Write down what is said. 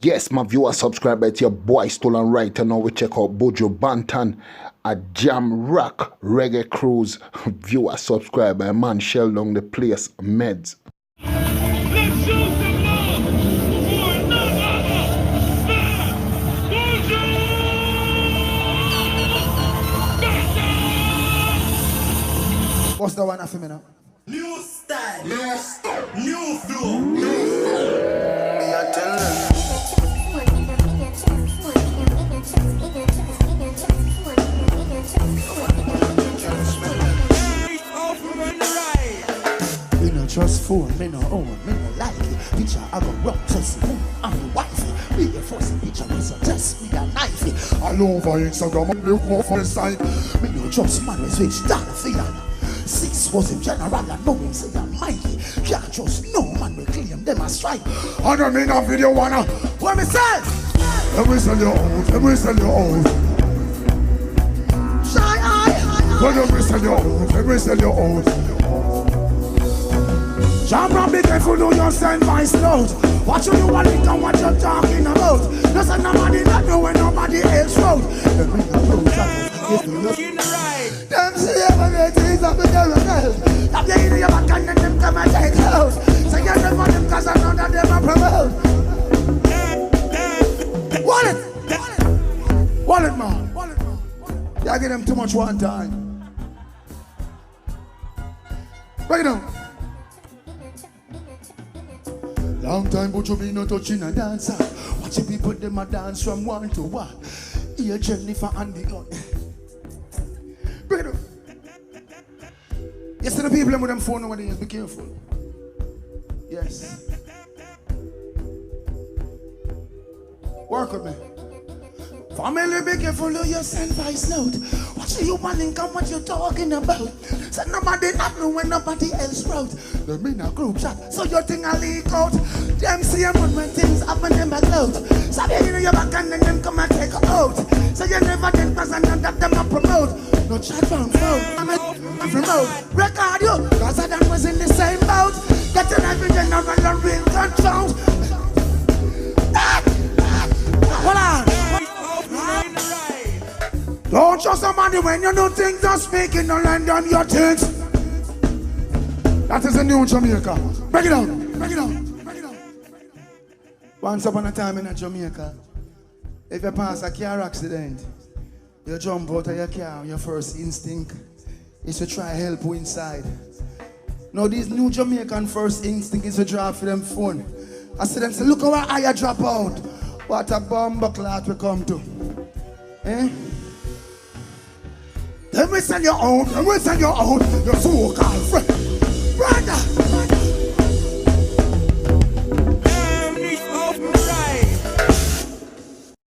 Yes, my viewer, subscribe to your boy Stolen Right. And now we check out Buju Banton at Jamrock Reggae Cruise. Viewer, subscribe. My man shell down the place, meds. Let's show some love for none other than Buju! What's the one after me now? New style, new flow, Me a tell them. Me no trust phone, me no own, me no like it. Picture I go rock to see I'm the wifey. Me a force picture, me suggest me a knifey. All over Instagram, I'm the one for the side. Me no trust man, we switch down the fear. 6 was in general, I know him say I'm mighty. Can't trust no man, we claim them a strike. I don't mean a video wanna. What me say? Let me sell you out, let me sell you out. Shy eye. Let me sell you out, let me sell you out. Jamrock, be careful who you send my slows. What you want and what you're talking about. No say nobody not know when nobody else wrote. Them in the road, them see everything up in their girls. Stop getting in your back and them come and take clothes. Say you're the one them cause I know that them are promote. Wallet man. Y'all give them too much one time. Break it down. Long time Buju me no touching a dancer. Watching people them a dance from one to one. Here Jennifer and the gun. Bring it up. Yes, to the people with them phone nowadays, be careful. Yes. Work with me. Family, be careful who you send voice note. What you want and come what you talking about. So nobody not know when nobody else wrote. Them in a group chat, so your thing a leak out. Them see them when things happen them a clout. So they in your back and then them come and take out. So you never did pass and none that them a promote. No chat from phone, I'm promote. Record you, cause I done was in the same boat. Get an every general and real control. Hold on. Don't trust somebody when you know things are speaking, no land on your things. That is a new Jamaica. Break it down, break it down, break it down. Once upon a time in Jamaica, if you pass a car accident, you jump out of your car, your first instinct is to try help who inside. Now these new Jamaican first instinct is to drop for them phone. I see them say, look how I drop out. What a bomb clot we come to. Eh? Then we send your own, you're so-called friend. Brother!